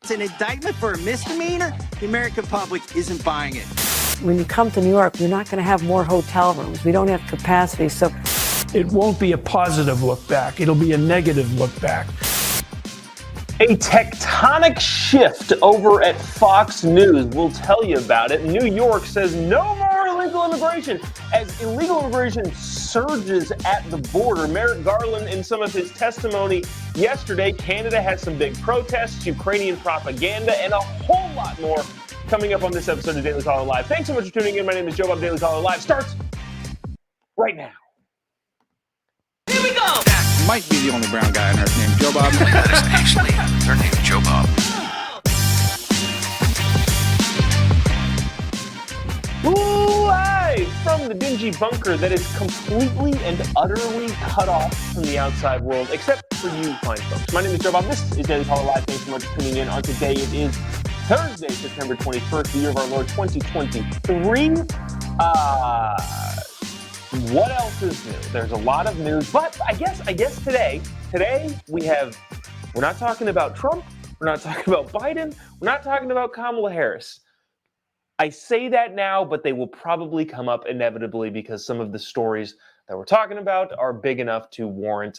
It's an indictment for a misdemeanor. The American public isn't buying it. When you come to New York, you're not going to have more hotel rooms. We don't have capacity, so it won't be a positive look back. It'll be a negative look back. A tectonic shift over at Fox News. We'll tell you about it. New York says no more illegal immigration as illegal immigration surges at the border. Merrick Garland, in some of his testimony yesterday, Canada has some big protests, Ukrainian propaganda, and a whole lot more coming up on this episode of Daily Caller Live. Thanks so much for tuning in. My name is Jobob. Daily Caller Live starts right now. Here we go. Might be the only brown guy on earth named Jobob. That is actually her name, Jobob. Live from the dingy bunker that is completely and utterly cut off from the outside world, except for you fine folks. My name is Jobob. This is Daily Caller Live. Thanks so much for tuning in. On today, it is Thursday, September 21st, the year of our Lord 2023. What else is new? There's a lot of news, but I guess today we're not talking about Trump, we're not talking about Biden, we're not talking about Kamala Harris. I say that now, but they will probably come up inevitably because some of the stories that we're talking about are big enough to warrant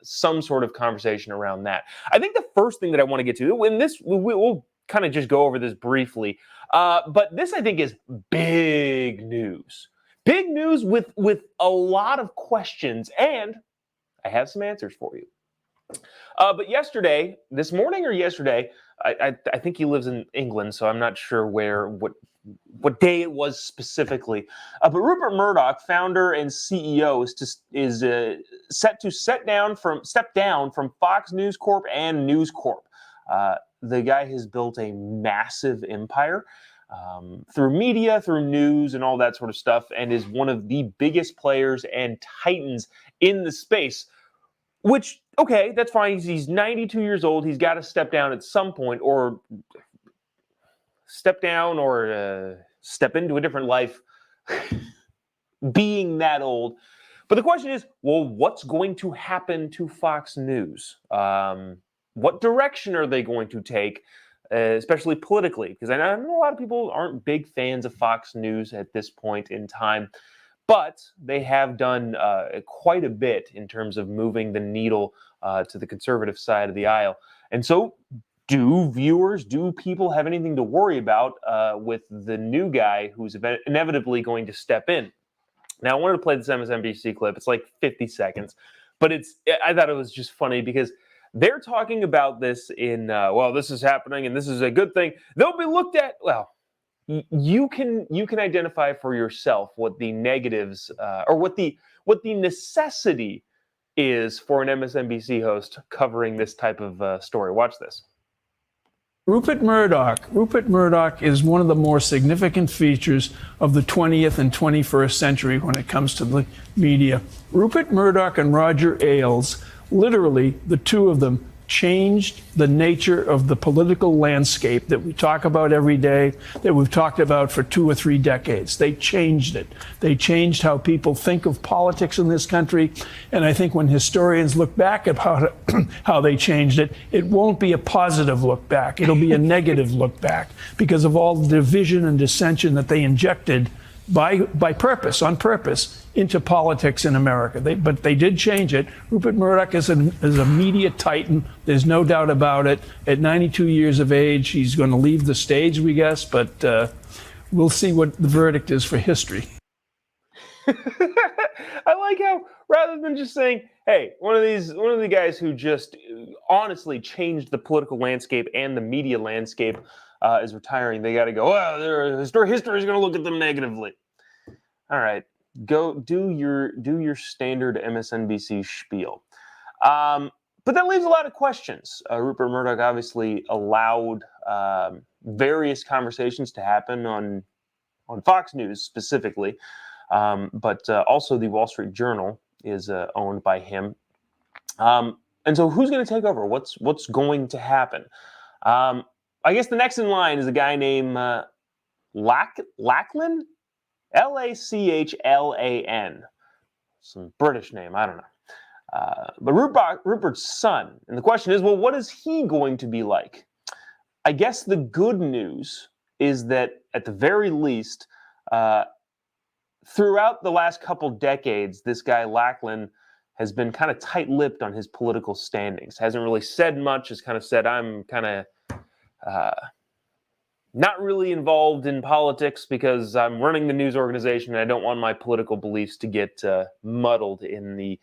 some sort of conversation around that. I think the first thing that I want to get to, and this we'll kind of just go over this briefly, but this I think is big news. Big news with a lot of questions, and I have some answers for you. But this morning or yesterday, I think he lives in England, so I'm not sure what day it was specifically. But Rupert Murdoch, founder and CEO, is set to step down from Fox News Corp and News Corp. The guy has built a massive empire. Through media, through news, and all that sort of stuff, and is one of the biggest players and titans in the space. Which, okay, that's fine. He's 92 years old. He's got to step down at some point, or step into a different life, being that old. But the question is, well, what's going to happen to Fox News? What direction are they going to take? Especially politically, because I know a lot of people aren't big fans of Fox News at this point in time, but they have done quite a bit in terms of moving the needle to the conservative side of the aisle. And so do people have anything to worry about with the new guy who's inevitably going to step in? Now, I wanted to play this MSNBC clip. It's like 50 seconds, but I thought it was just funny because they're talking about this in, this is happening and this is a good thing. They'll be looked at, you can identify for yourself what the negatives or what the necessity is for an MSNBC host covering this type of story. Watch this. Rupert Murdoch is one of the more significant features of the 20th and 21st century when it comes to the media. Rupert Murdoch and Roger Ailes, literally, the two of them changed the nature of the political landscape that we talk about every day, that we've talked about for 2 or 3 decades. They changed it. They changed how people think of politics in this country. And I think when historians look back at how they changed it, it won't be a positive look back. It'll be a negative look back because of all the division and dissension that they injected by purpose, on purpose, into politics in America. But they did change it. Rupert Murdoch is a media titan. There's no doubt about it. At 92 years of age, he's going to leave the stage, we guess, but we'll see what the verdict is for history. I like how, rather than just saying, hey, one of the guys who just honestly changed the political landscape and the media landscape is retiring, they got to go, well, history is going to look at them negatively. All right, go do your standard MSNBC spiel. But that leaves a lot of questions. Rupert Murdoch obviously allowed various conversations to happen on Fox News specifically, but also the Wall Street Journal is owned by him. And so who's going to take over? What's going to happen? I guess the next in line is a guy named Lachlan, Lachlan. Some British name, I don't know. But Rupert's son. And the question is, well, what is he going to be like? I guess the good news is that at the very least, throughout the last couple decades, this guy Lackland has been kind of tight-lipped on his political standings. Hasn't really said much. Has kind of said, I'm kind of not really involved in politics because I'm running the news organization and I don't want my political beliefs to get muddled in the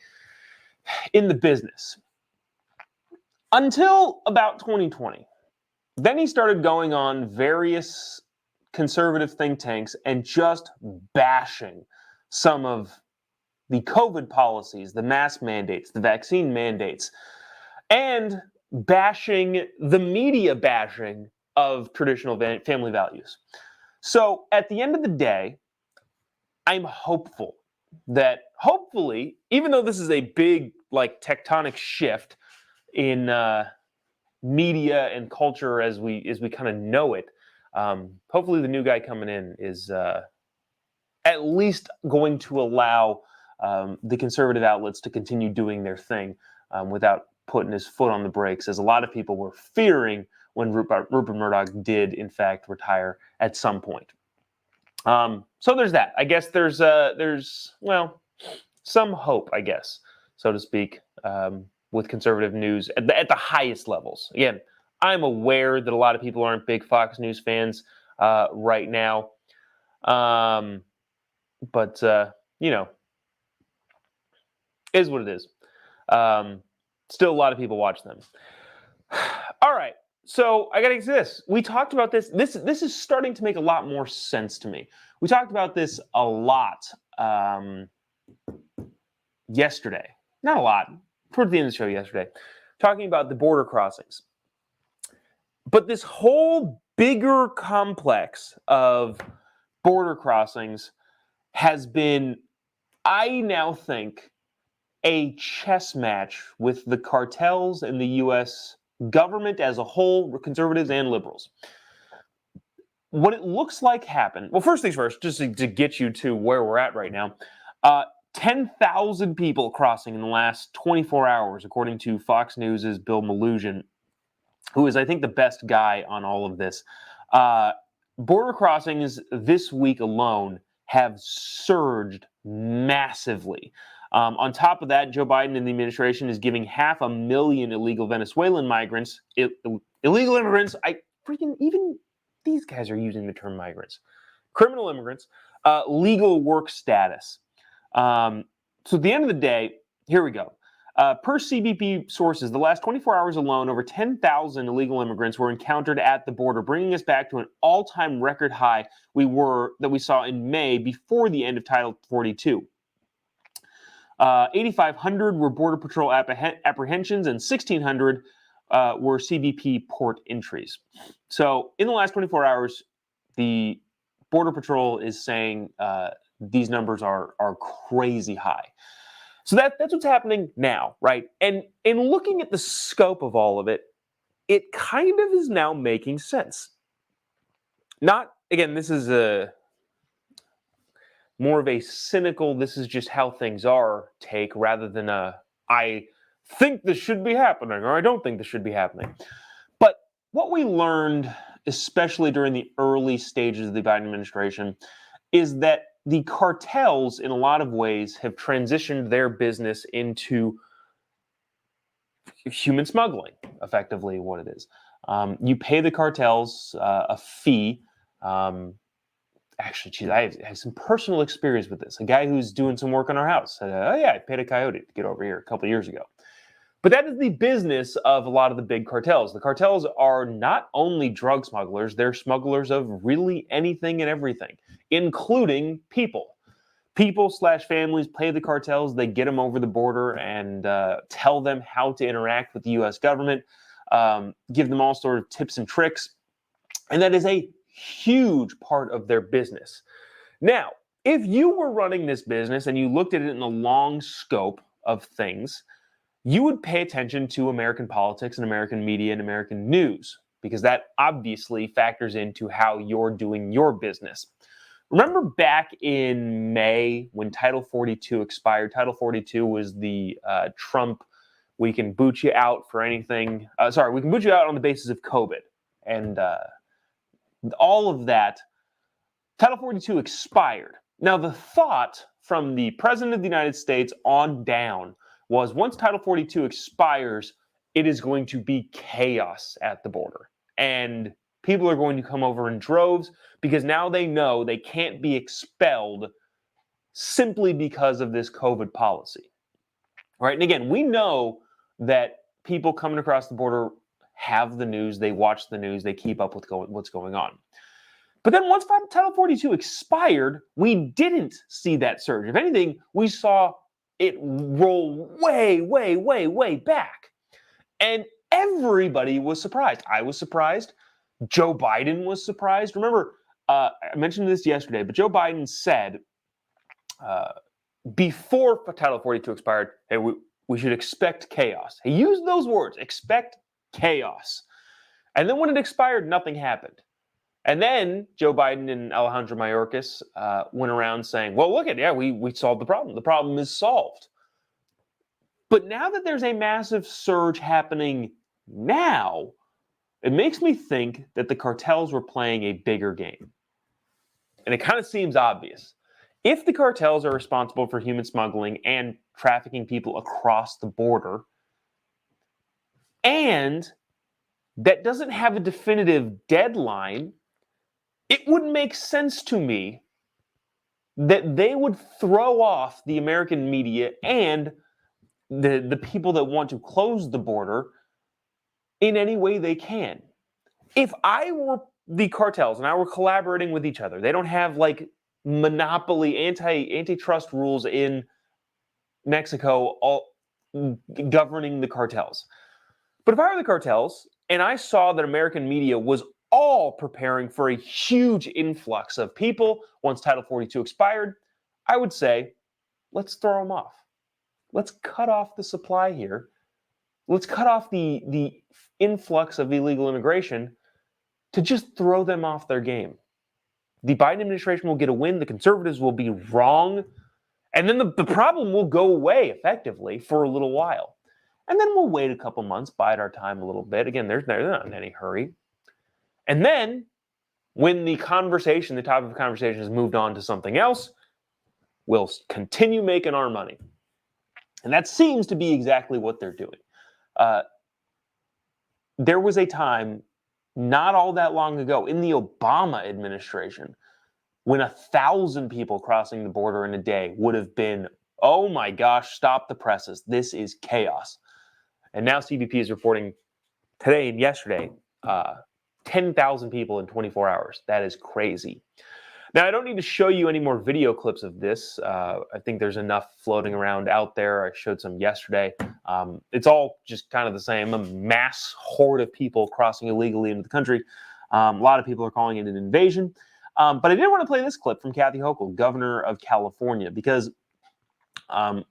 business. Until about 2020. Then he started going on various conservative think tanks and just bashing some of the COVID policies, the mask mandates, the vaccine mandates, and bashing the media bashing of traditional family values. So at the end of the day, I'm hopeful that hopefully, even though this is a big tectonic shift in media and culture as we kind of know it, hopefully the new guy coming in is at least going to allow the conservative outlets to continue doing their thing without putting his foot on the brakes, as a lot of people were fearing when Rupert Murdoch did, in fact, retire at some point. So there's that. I guess there's some hope, I guess, so to speak, with conservative news at the highest levels. Again, I'm aware that a lot of people aren't big Fox News fans right now, but is what it is. Still, a lot of people watch them. All right, so I got to get to this. We talked about this. This is starting to make a lot more sense to me. We talked about this a lot yesterday. Not a lot. Towards the end of the show yesterday, talking about the border crossings. But this whole bigger complex of border crossings has been, I now think, a chess match with the cartels and the U.S. government as a whole, conservatives and liberals. What it looks like happened, well, first things first, just to get you to where we're at right now, 10,000 people crossing in the last 24 hours, according to Fox News' Bill Malugin, who is, I think, the best guy on all of this. Border crossings this week alone have surged massively. On top of that, Joe Biden and the administration is giving 500,000 illegal Venezuelan migrants, illegal immigrants, even these guys are using the term migrants, criminal immigrants, legal work status. So at the end of the day, here we go. Per CBP sources, the last 24 hours alone, over 10,000 illegal immigrants were encountered at the border, bringing us back to an all-time record high that we saw in May before the end of Title 42. 8,500 were Border Patrol apprehensions and 1,600 were CBP port entries. So in the last 24 hours, the Border Patrol is saying these numbers are crazy high. So that's what's happening now, right? And in looking at the scope of all of it, it kind of is now making sense. Not, again, this is more of a cynical, this is just how things are take, rather than I think this should be happening or I don't think this should be happening. But what we learned, especially during the early stages of the Biden administration, is that the cartels, in a lot of ways, have transitioned their business into human smuggling, effectively what it is. You pay the cartels a fee. Actually, I have some personal experience with this. A guy who's doing some work on our house said, oh yeah, I paid a coyote to get over here a couple of years ago. But that is the business of a lot of the big cartels. The cartels are not only drug smugglers, they're smugglers of really anything and everything, including people. People/families pay the cartels. They get them over the border and tell them how to interact with the U.S. government, give them all sorts of tips and tricks. And that is a huge part of their business. Now, if you were running this business and you looked at it in the long scope of things, you would pay attention to American politics and American media and American news, because that obviously factors into how you're doing your business. Remember back in May when Title 42 expired? Title 42 was the Trump, we can boot you out for anything. We can boot you out on the basis of COVID. and all of that, Title 42 expired. Now, the thought from the President of the United States on down was once Title 42 expires, it is going to be chaos at the border. And people are going to come over in droves because now they know they can't be expelled simply because of this COVID policy. Right? And again, we know that people coming across the border have the news, they watch the news, they keep up with what's going on. But then once Title 42 expired, we didn't see that surge. If anything, we saw it roll way, way, way, way back. And everybody was surprised. I was surprised. Joe Biden was surprised. Remember, I mentioned this yesterday, but Joe Biden said before Title 42 expired, hey, we should expect chaos. He used those words, expect chaos. And then when it expired, nothing happened. And then Joe Biden and Alejandro Mayorkas went around saying, well, look we solved the problem. The problem is solved. But now that there's a massive surge happening now, it makes me think that the cartels were playing a bigger game. And it kind of seems obvious. If the cartels are responsible for human smuggling and trafficking people across the border, and that doesn't have a definitive deadline, it would make sense to me that they would throw off the American media and the people that want to close the border in any way they can. If I were the cartels and I were collaborating with each other, they don't have like monopoly antitrust rules in Mexico all governing the cartels. But if I were the cartels and I saw that American media was all preparing for a huge influx of people once Title 42 expired, I would say, let's throw them off. Let's cut off the supply here. Let's cut off the influx of illegal immigration to just throw them off their game. The Biden administration will get a win. The conservatives will be wrong. And then the problem will go away effectively for a little while. And then we'll wait a couple months, bide our time a little bit. Again, they're not in any hurry. And then when the topic of conversation has moved on to something else, we'll continue making our money. And that seems to be exactly what they're doing. There was a time not all that long ago in the Obama administration when 1,000 people crossing the border in a day would have been, oh my gosh, stop the presses. This is chaos. And now CBP is reporting today and yesterday 10,000 people in 24 hours. That is crazy. Now, I don't need to show you any more video clips of this. I think there's enough floating around out there. I showed some yesterday. It's all just kind of the same, a mass horde of people crossing illegally into the country. A lot of people are calling it an invasion. But I did want to play this clip from Kathy Hochul, governor of California, because 2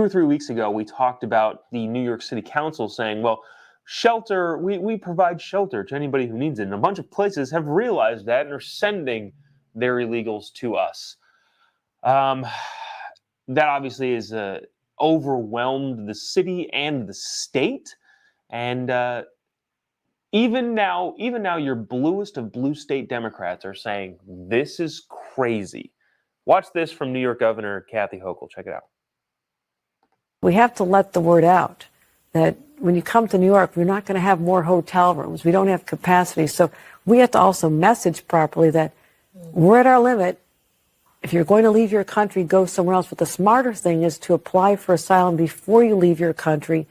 or 3 weeks ago, we talked about the New York City Council saying, well, shelter, we provide shelter to anybody who needs it. And a bunch of places have realized that and are sending their illegals to us. That obviously is overwhelmed the city and the state. And even now, your bluest of blue state Democrats are saying, this is crazy. Watch this from New York Governor Kathy Hochul. Check it out. We have to let the word out that when you come to New York, we're not going to have more hotel rooms. We don't have capacity. So we have to also message properly that we're at our limit. If you're going to leave your country, go somewhere else. But the smarter thing is to apply for asylum before you leave your country.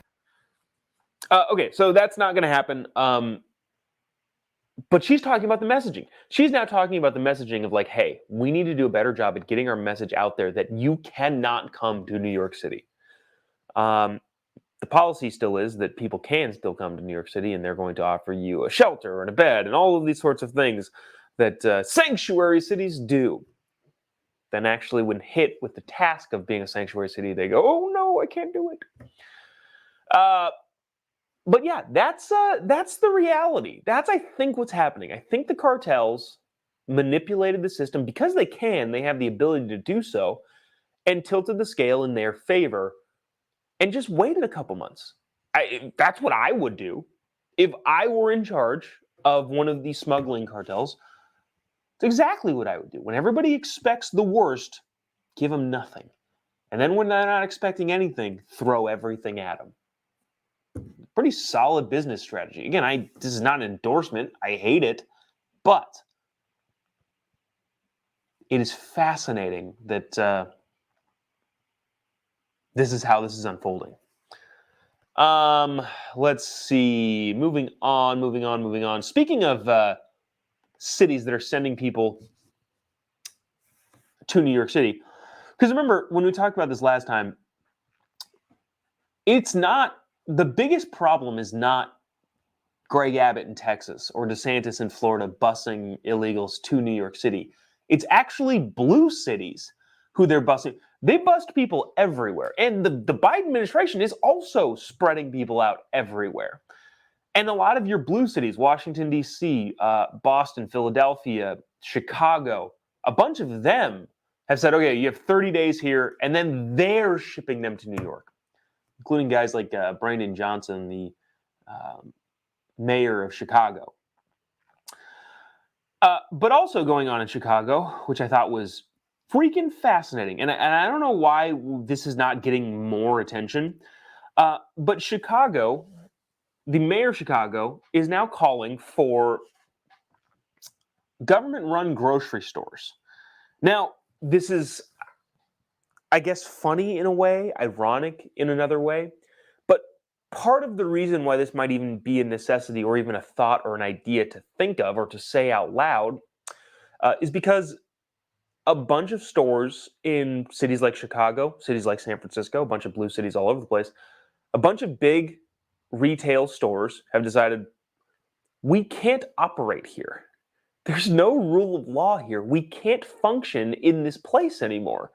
Okay, so that's not going to happen. But she's talking about the messaging. She's now talking about the messaging of like, hey, we need to do a better job at getting our message out there that you cannot come to New York City. The policy still is that people can still come to New York City and they're going to offer you a shelter and a bed and all of these sorts of things that sanctuary cities do. Then actually when hit with the task of being a sanctuary city, they go, oh no, I can't do it. But yeah, that's the reality. That's, I think, what's happening. I think the cartels manipulated the system because they can. They have the ability to do so, and tilted the scale in their favor, and just waited a couple months. That's what I would do if I were in charge of one of these smuggling cartels, it's exactly what I would do. When everybody expects the worst, give them nothing. And then when they're not expecting anything, throw everything at them. Pretty solid business strategy. Again, this is not an endorsement. I hate it. But it is fascinating that this is how this is unfolding. Let's see. Moving on. Speaking of cities that are sending people to New York City, because remember, when we talked about this last time, it's not, the biggest problem is not Greg Abbott in Texas or DeSantis in Florida busing illegals to New York City. It's actually blue cities who they're busing. They bust people everywhere. And the Biden administration is also spreading people out everywhere. And a lot of your blue cities, Washington, D.C., Boston, Philadelphia, Chicago, a bunch of them have said, okay, you have 30 days here, and then they're shipping them to New York, including guys like Brandon Johnson, the mayor of Chicago. But also going on in Chicago, which I thought was freaking fascinating. And I don't know why this is not getting more attention. But Chicago, the mayor of Chicago, is now calling for government-run grocery stores. Now, this is, I guess, funny in a way, ironic in another way. But part of the reason why this might even be a necessity or even a thought or an idea to think of or to say out loud is because a bunch of stores in cities like Chicago, cities like San Francisco, a bunch of blue cities all over the place, a bunch of big retail stores have decided we can't operate here. There's no rule of law here. We can't function in this place anymore.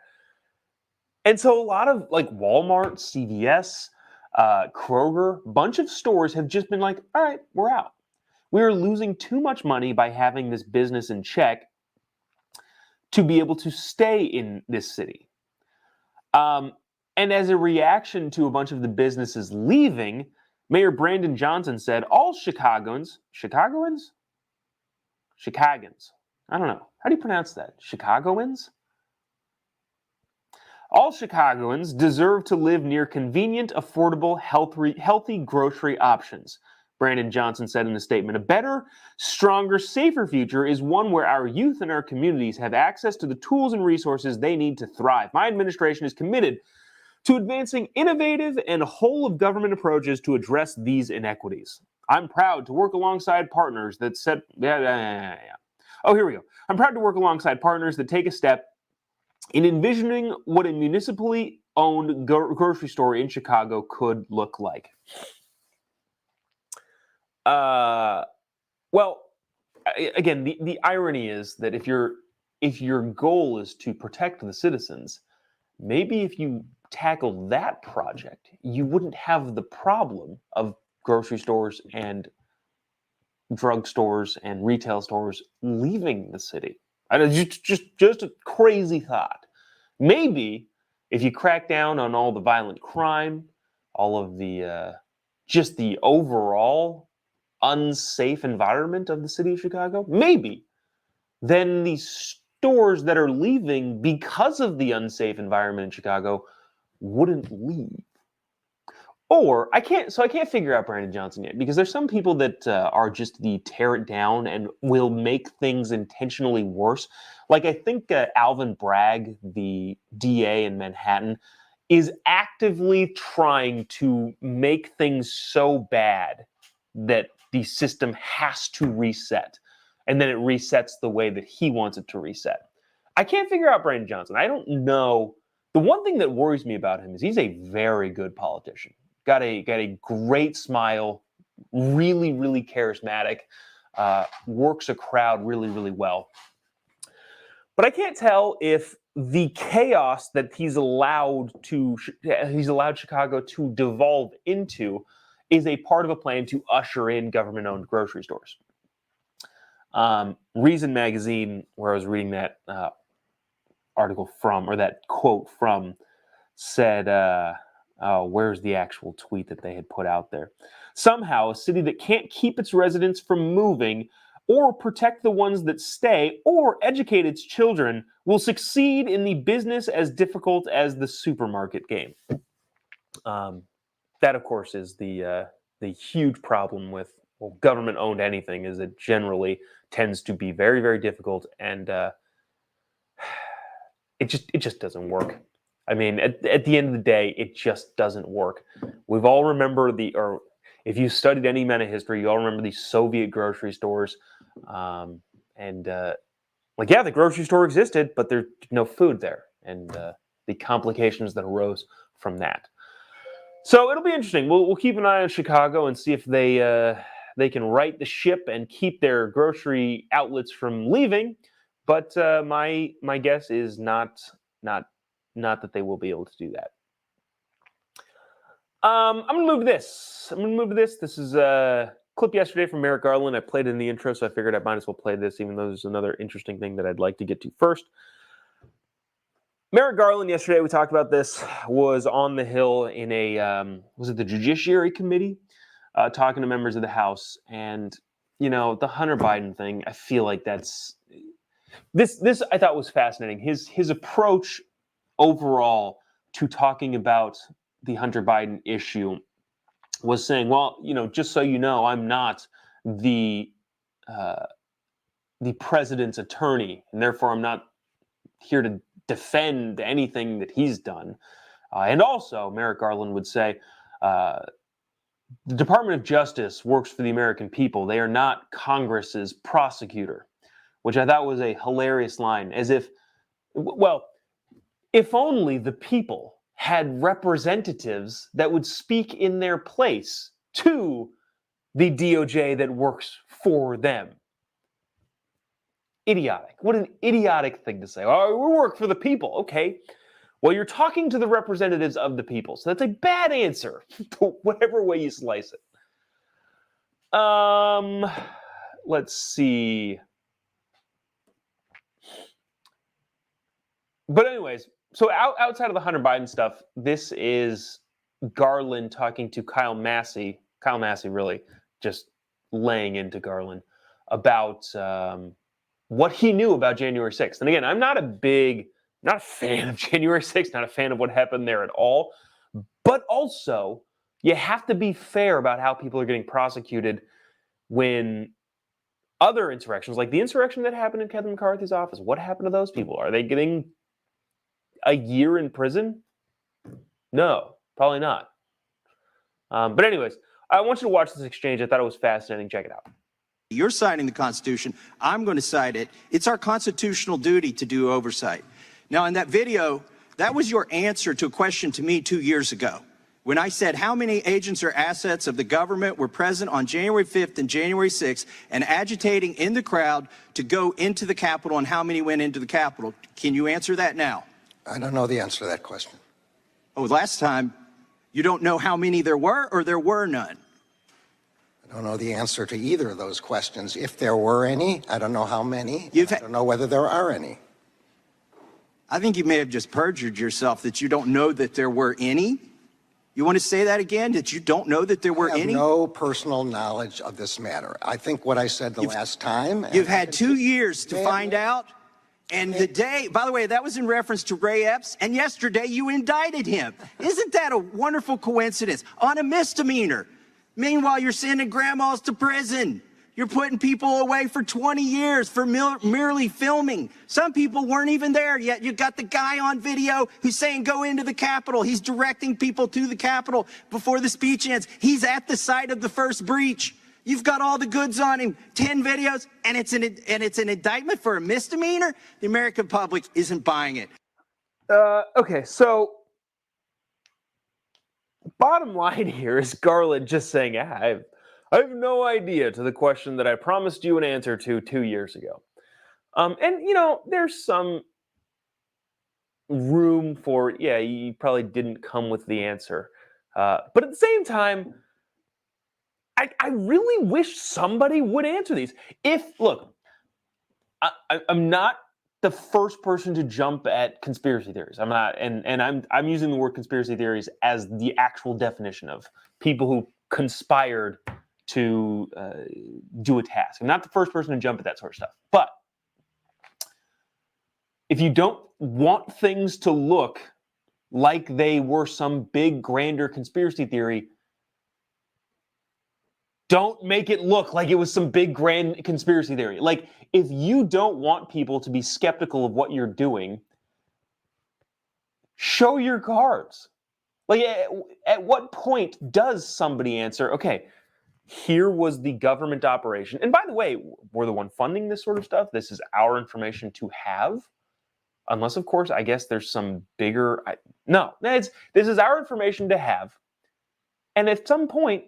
And so a lot of like Walmart, CVS, Kroger, a bunch of stores have just been like, all right, we're out. We are losing too much money by having this business in check to be able to stay in this city. And as a reaction to a bunch of the businesses leaving, Mayor Brandon Johnson said, all Chicagoans, I don't know. How do you pronounce that? Chicagoans? All Chicagoans deserve to live near convenient, affordable, healthy grocery options, Brandon Johnson said in a statement. A better, stronger, safer future is one where our youth and our communities have access to the tools and resources they need to thrive. My administration is committed to advancing innovative and whole-of-government approaches to address these inequities. I'm proud to work alongside partners that set... Oh, here we go. I'm proud to work alongside partners that take a step in envisioning what a municipally owned grocery store in Chicago could look like. Well, again, the irony is that if your goal is to protect the citizens, maybe if you tackle that project, you wouldn't have the problem of grocery stores and drugstores and retail stores leaving the city. Just a crazy thought. Maybe if you crack down on all the violent crime, all of the just the overall unsafe environment of the city of Chicago, maybe then these stores that are leaving because of the unsafe environment in Chicago wouldn't leave. Or I can't figure out Brandon Johnson yet, because there's some people that are just the tear it down and will make things intentionally worse. Like I think Alvin Bragg, the DA in Manhattan, is actively trying to make things so bad that the system has to reset. And then it resets the way that he wants it to reset. I can't figure out Brandon Johnson. I don't know. The one thing that worries me about him is he's a very good politician. Got a great smile, really, really charismatic, works a crowd really, really well. But I can't tell if the chaos that he's allowed Chicago to devolve into is a part of a plan to usher in government-owned grocery stores. Reason magazine, where I was reading that article from, or that quote from, said, Where's the actual tweet that they had put out there? Somehow, a city that can't keep its residents from moving or protect the ones that stay or educate its children will succeed in the business as difficult as the supermarket game. That, of course, is the huge problem with government-owned anything, is it generally tends to be very, very difficult, and it just doesn't work. I mean, at the end of the day, it just doesn't work. We've all remember or if you studied any amount of history, you all remember these Soviet grocery stores, the grocery store existed, but there's no food there, and the complications that arose from that. So it'll be interesting. We'll keep an eye on Chicago and see if they can right the ship and keep their grocery outlets from leaving. But my guess is not that they will be able to do that. I'm going to move to this. This is a clip yesterday from Merrick Garland. I played it in the intro, so I figured I might as well play this, even though there's another interesting thing that I'd like to get to first. Merrick Garland, yesterday, we talked about this, was on the Hill in was it the Judiciary Committee, talking to members of the House. And, the Hunter Biden thing, I feel like this I thought was fascinating. His approach overall to talking about the Hunter Biden issue was saying, well, just so you know, I'm not the president's attorney, and therefore I'm not here to defend anything that he's done. And also, Merrick Garland would say, the Department of Justice works for the American people. They are not Congress's prosecutor, which I thought was a hilarious line, as if, well, if only the people had representatives that would speak in their place to the DOJ that works for them. Idiotic. What an idiotic thing to say. Oh, we work for the people. Okay. Well, you're talking to the representatives of the people. So that's a bad answer, whatever way you slice it. Let's see. But anyways, so outside of the Hunter Biden stuff, this is Garland talking to Kyle Massey. Kyle Massey really just laying into Garland about what he knew about January 6th. And again, I'm not a fan of January 6th, not a fan of what happened there at all. But also, you have to be fair about how people are getting prosecuted when other insurrections, like the insurrection that happened in Kevin McCarthy's office, what happened to those people? Are they getting a year in prison? No, probably not. But anyways, I want you to watch this exchange. I thought it was fascinating. Check it out. You're signing the Constitution. I'm going to cite it. It's our constitutional duty to do oversight. Now, in that video, that was your answer to a question to me 2 years ago, when I said how many agents or assets of the government were present on January 5th and January 6th and agitating in the crowd to go into the Capitol, and how many went into the Capitol. Can you answer that now? I don't know the answer to that question. Oh, last time, you don't know how many there were, or there were none? I don't know the answer to either of those questions. If there were any, I don't know how many. I don't know whether there are any. I think you may have just perjured yourself that you don't know that there were any. You want to say that again, that you don't know that there were any? I have no personal knowledge of this matter. I think what I said last time. You've had 2 years to find out. And the day, by the way, that was in reference to Ray Epps, and yesterday you indicted him. Isn't that a wonderful coincidence? On a misdemeanor. Meanwhile, you're sending grandmas to prison. You're putting people away for 20 years for merely filming. Some people weren't even there yet. You got the guy on video who's saying go into the Capitol. He's directing people to the Capitol before the speech ends. He's at the site of the first breach. You've got all the goods on him, 10 videos, and it's an indictment for a misdemeanor? The American public isn't buying it. Okay, so bottom line here is Garland just saying, I have no idea to the question that I promised you an answer to 2 years ago. And, there's some room for, you probably didn't come with the answer. But at the same time, I really wish somebody would answer these. I'm not the first person to jump at conspiracy theories. I'm not, and I'm using the word conspiracy theories as the actual definition of people who conspired to do a task. I'm not the first person to jump at that sort of stuff. But if you don't want things to look like they were some big, grander conspiracy theory, don't make it look like it was some big, grand conspiracy theory. Like, if you don't want people to be skeptical of what you're doing, show your cards. Like, at what point does somebody answer, okay, here was the government operation. And by the way, we're the one funding this sort of stuff. This is our information to have. Unless, of course, I guess there's some bigger... this is our information to have. And at some point,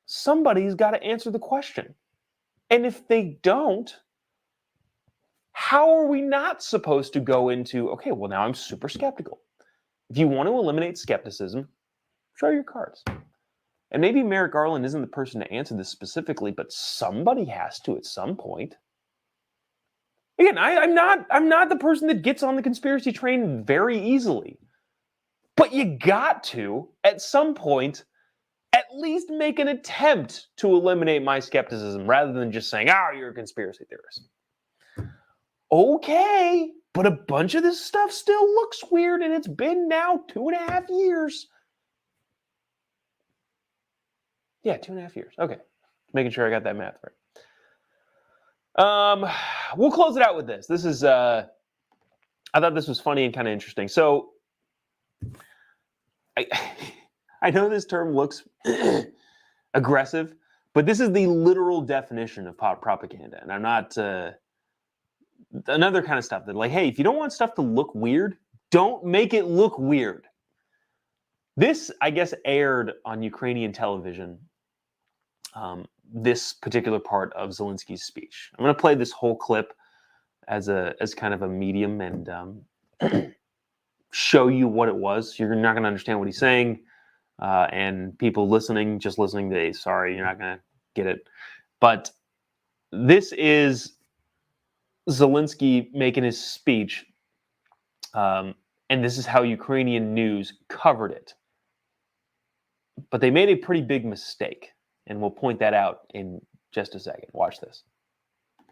somebody's got to answer the question. And if they don't, how are we not supposed to go into, okay, well, now I'm super skeptical. If you want to eliminate skepticism, show your cards. And maybe Merrick Garland isn't the person to answer this specifically, but somebody has to at some point. Again, I'm not the person that gets on the conspiracy train very easily. But you got to, at some point, at least make an attempt to eliminate my skepticism rather than just saying, you're a conspiracy theorist. Okay, but a bunch of this stuff still looks weird, and it's been now 2.5 years. Yeah, 2.5 years. Okay, making sure I got that math right. We'll close it out with this. This is, I thought this was funny and kind of interesting. So, I know this term looks aggressive, but this is the literal definition of propaganda. And I'm not, another kind of stuff that like, hey, if you don't want stuff to look weird, don't make it look weird. This, I guess, aired on Ukrainian television, this particular part of Zelensky's speech. I'm going to play this whole clip as kind of a medium and show you what it was. You're not going to understand what he's saying. And people listening, just listening, sorry, you're not going to get it. But this is Zelensky making his speech. And this is how Ukrainian news covered it. But they made a pretty big mistake. And we'll point that out in just a second. Watch this.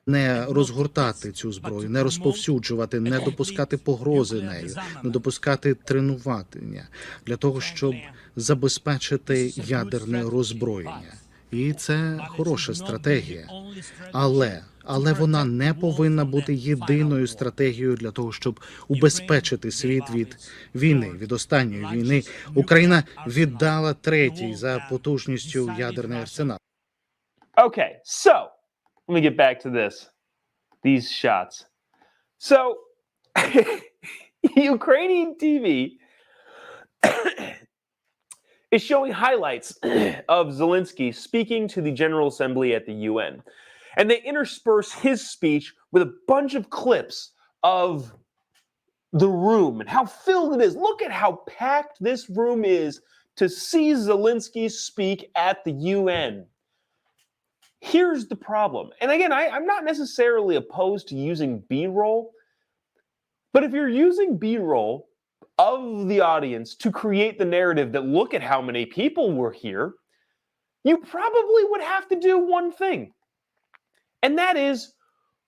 Не розгортати цю зброю, не розповсюджувати, не допускати погрози нею, не допускати тренування для того, щоб забезпечити ядерне роззброєння. І це хороша стратегія. Але вона не повинна бути єдиною стратегією для того, щоб убезпечити світ від війни, від останньої війни. Україна віддала третій за потужністю ядерний арсенал. Okay, so let me get back to these shots. So, Ukrainian TV is showing highlights of Zelensky speaking to the General Assembly at the UN. And they intersperse his speech with a bunch of clips of the room and how filled it is. Look at how packed this room is to see Zelensky speak at the UN. Here's the problem. And again, I'm not necessarily opposed to using B-roll, but if you're using B-roll of the audience to create the narrative that look at how many people were here, you probably would have to do one thing. And that is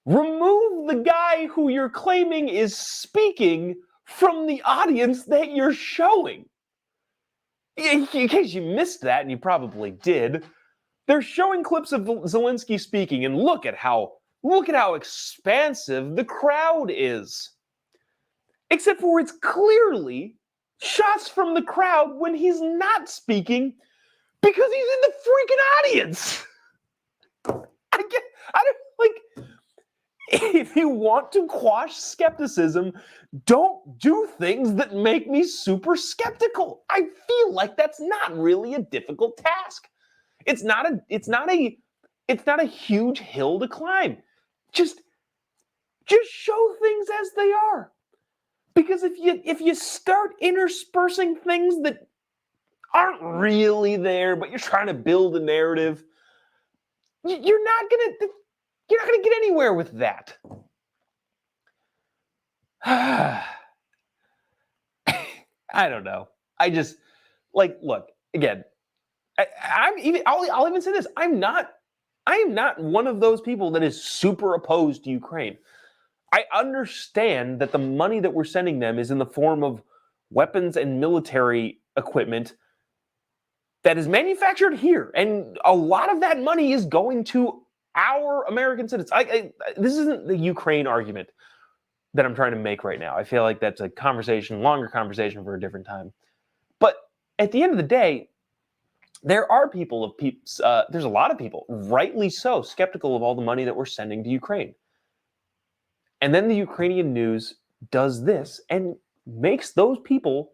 remove the guy who you're claiming is speaking from the audience that you're showing. In case you missed that, and you probably did, they're showing clips of Zelensky speaking, and look at how expansive the crowd is. Except for it's clearly shots from the crowd when he's not speaking because he's in the freaking audience. If you want to quash skepticism, don't do things that make me super skeptical. I feel like that's not really a difficult task. It's not a huge hill to climb. Just show things as they are. Because if you start interspersing things that aren't really there, but you're trying to build a narrative, you're not gonna get anywhere with that. I don't know. I just look again. I'll even say this. I am not one of those people that is super opposed to Ukraine. I understand that the money that we're sending them is in the form of weapons and military equipment that is manufactured here. And a lot of that money is going to our American citizens. This isn't the Ukraine argument that I'm trying to make right now. I feel like that's a longer conversation for a different time. But at the end of the day, there's a lot of people, rightly so, skeptical of all the money that we're sending to Ukraine. And then the Ukrainian news does this and makes those people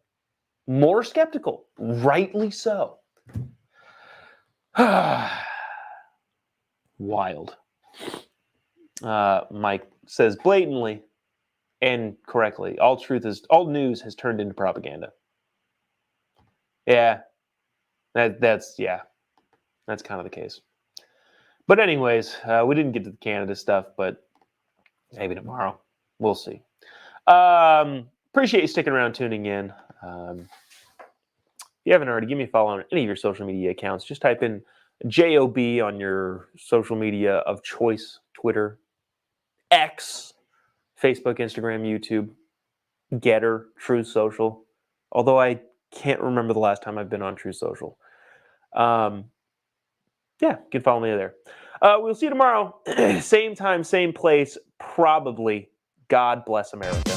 more skeptical, rightly so. Wild. Mike says blatantly and correctly, all news has turned into propaganda. Yeah, that's kind of the case. But anyways, we didn't get to the Canada stuff, but maybe tomorrow. We'll see. Appreciate you sticking around, tuning in. If you haven't already, give me a follow on any of your social media accounts. Just type in JOB on your social media of choice, Twitter, X, Facebook, Instagram, YouTube, Getter, True Social. Although I can't remember the last time I've been on True Social. Yeah, you can follow me there. We'll see you tomorrow. Same time, same place, probably. God bless America.